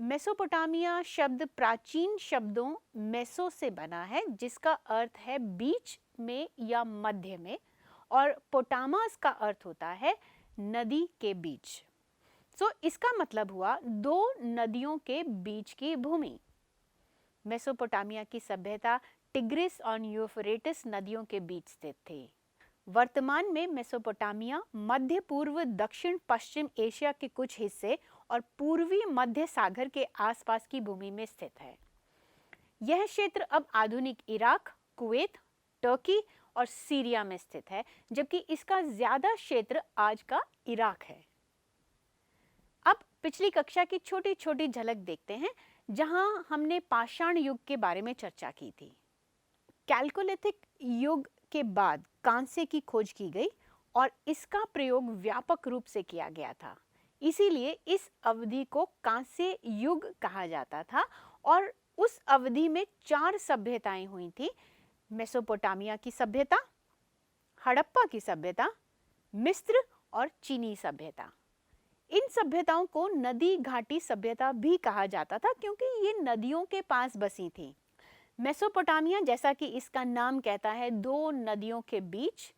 Mesopotamia शब्द प्राचीन शब्दों मेसो से बना है, जिसका अर्थ है बीच में या मध्य में, और पोटामस का अर्थ होता है नदी के बीच। इसका मतलब हुआ दो नदियों के बीच की भूमि। मेसोपोटामिया की सभ्यता टिग्रिस और यूफ्रेटिस नदियों के बीच स्थित थी। वर्तमान में मेसोपोटामिया मध्य पूर्व दक्षिण पश्चिम एशिया के कुछ हिस्से और पूर्वी मध्य सागर के आसपास की भूमि में स्थित है। यह क्षेत्र अब आधुनिक इराक, कुवैत, टर्की और सीरिया में स्थित है, जबकि इसका ज्यादा क्षेत्र आज का इराक है। अब पिछली कक्षा की छोटी छोटी झलक देखते हैं, जहां हमने पाषाण युग के बारे में चर्चा की थी। कैल्कोलिथिक युग के बाद कांसे की खोज की गई और इसका प्रयोग व्यापक रूप से किया गया था। इसीलिए इस अवधि को कांस्य युग कहा जाता था और उस अवधि में 4 सभ्यताएं हुई थी। मेसोपोटामिया की सभ्यता, हड़प्पा की सभ्यता, मिस्र और चीनी सभ्यता। इन सभ्यताओं को नदी घाटी सभ्यता भी कहा जाता था, क्योंकि ये नदियों के पास बसी थी। मेसोपोटामिया, जैसा कि इसका नाम कहता है, 2 नदियों के बीच,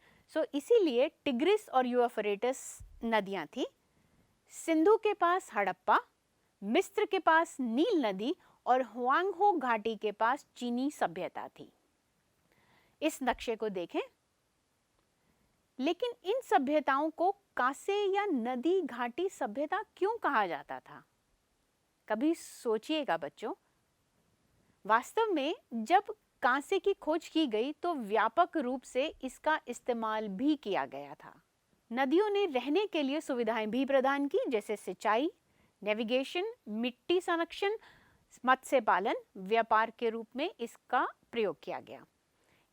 इसीलिए टिग्रिस और यूफ्रेटिस नदियां थी। सिंधु के पास हड़प्पा, मिस्र के पास नील नदी और हुआंगहो घाटी के पास चीनी सभ्यता थी। इस नक्शे को देखें। लेकिन इन सभ्यताओं को कांसे या नदी घाटी सभ्यता क्यों कहा जाता था? कभी सोचिएगा बच्चों। वास्तव में जब कांसे की खोज की गई तो व्यापक रूप से इसका इस्तेमाल भी किया गया था। नदियों ने रहने के लिए सुविधाएं भी प्रदान की, जैसे सिंचाई, नेविगेशन, मिट्टी संरक्षण, मत्स्य पालन, व्यापार के रूप में इसका प्रयोग किया गया।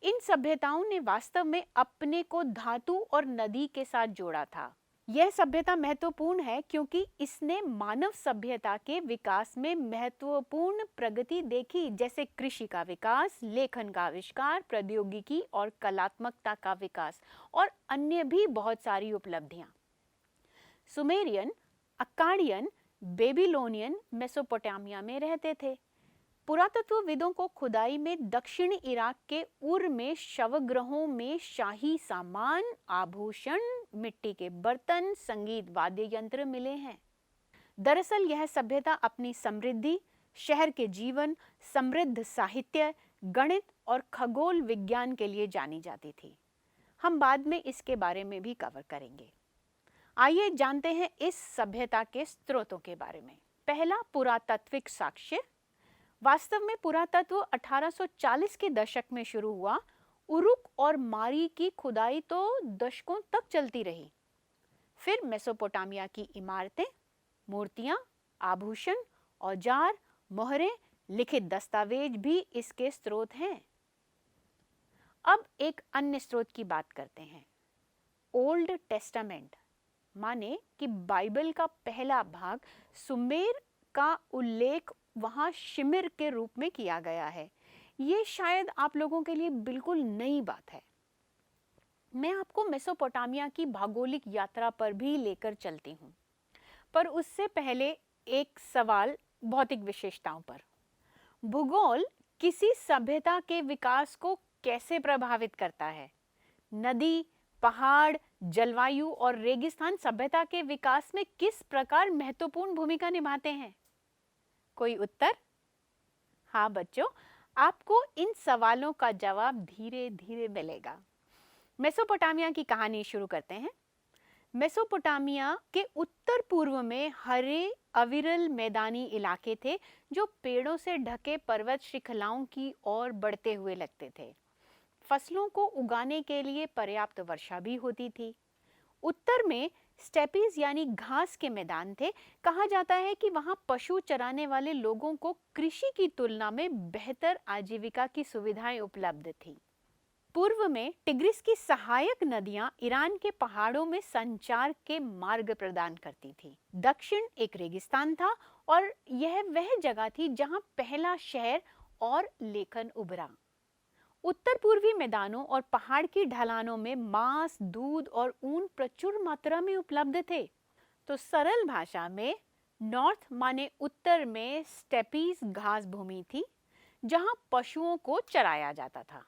इन सभ्यताओं ने वास्तव में अपने को धातु और नदी के साथ जोड़ा था। यह सभ्यता महत्वपूर्ण है क्योंकि इसने मानव सभ्यता के विकास में महत्वपूर्ण प्रगति देखी, जैसे कृषि का विकास, लेखन का आविष्कार, प्रौद्योगिकी और कलात्मकता का विकास और अन्य भी बहुत सारी उपलब्धियां। सुमेरियन, अक्काडियन, बेबीलोनियन मेसोपोटामिया में रहते थे। पुरातत्वविदों को खुदाई में दक्षिणी इराक के उर में शवग्रहों में शाही सामान, आभूषण, मिट्टी के बर्तन, संगीत वाद्य यंत्र मिले हैं। दरअसल यह सभ्यता अपनी समृद्धि, शहर के जीवन, समृद्ध साहित्य, गणित और खगोल विज्ञान के लिए जानी जाती थी। हम बाद में इसके बारे में भी कवर करेंगे। आइए जानते हैं इस सभ्यता के स्रोतों के बारे में। पहला, पुरातात्विक साक्ष्य। वास्तव में पुरातत्व 1840 के दशक में शुरू हुआ। उरुक और मारी की खुदाई तो दशकों तक चलती रही। फिर मेसोपोटामिया की इमारतें, मूर्तियां, आभूषण, औजार, मोहरें, लिखित दस्तावेज भी इसके स्रोत हैं। अब एक अन्य स्रोत की बात करते हैं। ओल्ड टेस्टामेंट, माने कि बाइबल का पहला भाग, सुमेर का उल्लेख वहां शिमिर के रूप में किया गया है। ये शायद आप लोगों के लिए बिल्कुल नई बात है। मैं आपको मेसोपोटामिया की भौगोलिक यात्रा पर भी लेकर चलती हूँ, पर उससे पहले एक सवाल भौतिक विशेषताओं पर। भूगोल किसी सभ्यता के विकास को कैसे प्रभावित करता है? नदी, पहाड़, जलवायु और रेगिस्तान सभ्यता के विकास में किस प्रकार महत्वपूर्ण भूमिका निभाते हैं? कोई उत्तर? हाँ बच्चों, आपको इन सवालों का जवाब धीरे धीरे मिलेगा। मेसोपोटामिया की कहानी शुरू करते हैं। मेसोपोटामिया के उत्तर पूर्व में हरे अविरल मैदानी इलाके थे, जो पेड़ों से ढके पर्वत श्रृंखलाओं की ओर बढ़ते हुए लगते थे। फसलों को उगाने के लिए पर्याप्त वर्षा भी होती थी। उत्तर में स्टेपीज यानी घास के मैदान थे। कहा जाता है कि वहां पशु चराने वाले लोगों को कृषि की तुलना में बेहतर आजीविका की सुविधाएं उपलब्ध थी। पूर्व में टिग्रिस की सहायक नदियां ईरान के पहाड़ों में संचार के मार्ग प्रदान करती थी। दक्षिण एक रेगिस्तान था और यह वह जगह थी जहां पहला शहर और लेखन उभरा। उत्तर पूर्वी मैदानों और पहाड़ की ढलानों में मांस, दूध और ऊन प्रचुर मात्रा में उपलब्ध थे। तो सरल भाषा में नॉर्थ माने उत्तर में स्टेपीज घास भूमि थी जहां पशुओं को चराया जाता था।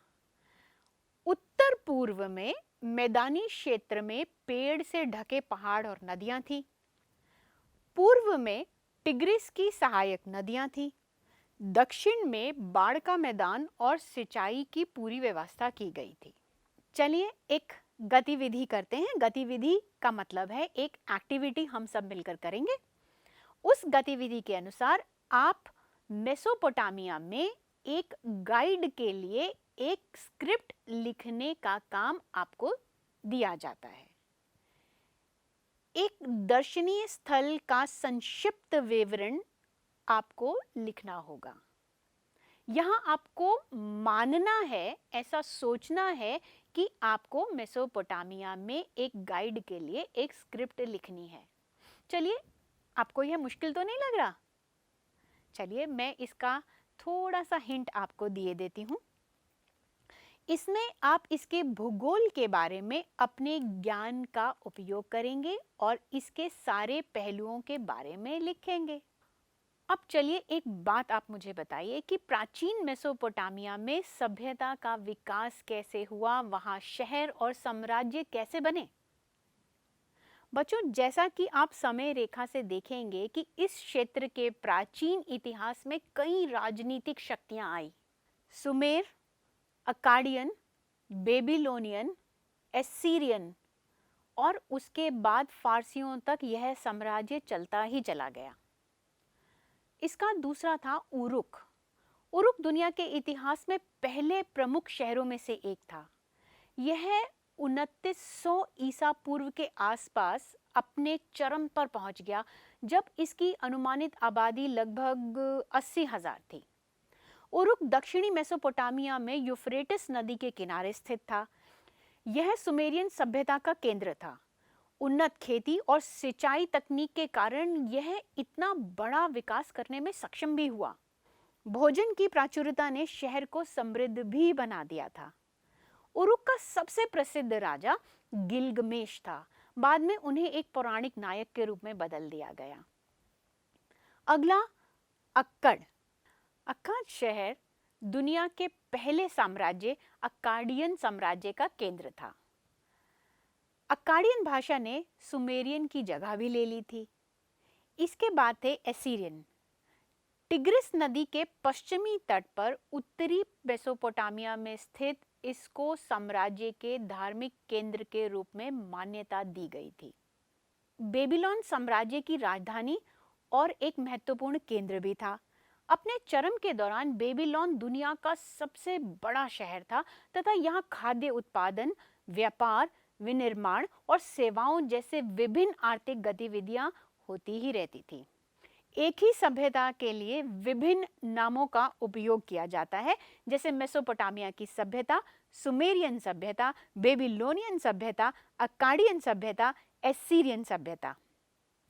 उत्तर पूर्व में मैदानी क्षेत्र में पेड़ से ढके पहाड़ और नदियां थी। पूर्व में टिग्रिस की सहायक नदियां थीं। दक्षिण में बाढ़ का मैदान और सिंचाई की पूरी व्यवस्था की गई थी। चलिए एक गतिविधि करते हैं। गतिविधि का मतलब है एक एक्टिविटी हम सब मिलकर करेंगे। उस गतिविधि के अनुसार आप मेसोपोटामिया में एक गाइड के लिए एक स्क्रिप्ट लिखने का काम आपको दिया जाता है। एक दर्शनीय स्थल का संक्षिप्त विवरण आपको लिखना होगा। यहाँ आपको मानना है, ऐसा सोचना है कि आपको मेसोपोटामिया में एक गाइड के लिए एक स्क्रिप्ट लिखनी है। चलिए, आपको यह मुश्किल तो नहीं लग रहा? चलिए मैं इसका थोड़ा सा हिंट आपको दिए देती हूँ। इसमें आप इसके भूगोल के बारे में अपने ज्ञान का उपयोग करेंगे और इसके सारे पहलुओं के बारे में लिखेंगे। अब चलिए एक बात आप मुझे बताइए कि प्राचीन मेसोपोटामिया में सभ्यता का विकास कैसे हुआ, वहाँ शहर और साम्राज्य कैसे बने। बच्चों, जैसा कि आप समय रेखा से देखेंगे कि इस क्षेत्र के प्राचीन इतिहास में कई राजनीतिक शक्तियां आई। सुमेर, अकाडियन, बेबीलोनियन, एसीरियन और उसके बाद फारसियों तक यह साम्राज्य चलता ही चला गया। इसका दूसरा था उरुक। उरुक दुनिया के इतिहास में पहले प्रमुख शहरों में से एक था। यह 2900 ईसा पूर्व के आसपास अपने चरम पर पहुंच गया जब इसकी अनुमानित आबादी लगभग 80,000 थी। उरुक दक्षिणी मेसोपोटामिया में यूफ्रेटिस नदी के किनारे स्थित था। यह सुमेरियन सभ्यता का केंद्र था। उन्नत खेती और सिंचाई तकनीक के कारण यह इतना बड़ा विकास करने में सक्षम भी हुआ। भोजन की प्राचुर्यता ने शहर को समृद्ध भी बना दिया था। उरुक का सबसे प्रसिद्ध राजा गिलगमेश था। बाद में उन्हें एक पौराणिक नायक के रूप में बदल दिया गया। अगला अक्कड़। अक्काद शहर दुनिया के पहले साम्राज्य अक्काडियन साम्राज्य का केंद्र था। अक्काडियन भाषा ने सुमेरियन की जगह भी ले ली थी। इसके बाद थे एसीरियन। टिग्रिस नदी के पश्चिमी तट पर उत्तरी मेसोपोटामिया में स्थित इसको साम्राज्य के धार्मिक केंद्र के रूप में मान्यता दी गई थी। बेबीलोन साम्राज्य की राजधानी और एक महत्वपूर्ण केंद्र भी था। अपने चरम के दौरान बेबीलोन दुनिया का सबसे बड़ा शहर था तथा यहाँ खाद्य उत्पादन, व्यापार, विनिर्माण और सेवाओं जैसे विभिन्न आर्थिक गतिविधियां होती ही रहती थी। एक ही सभ्यता के लिए विभिन्न नामों का उपयोग किया जाता है, जैसे मेसोपोटामिया की सभ्यता, सुमेरियन सभ्यता, बेबीलोनियन सभ्यता, अक्काडियन सभ्यता, एसीरियन सभ्यता।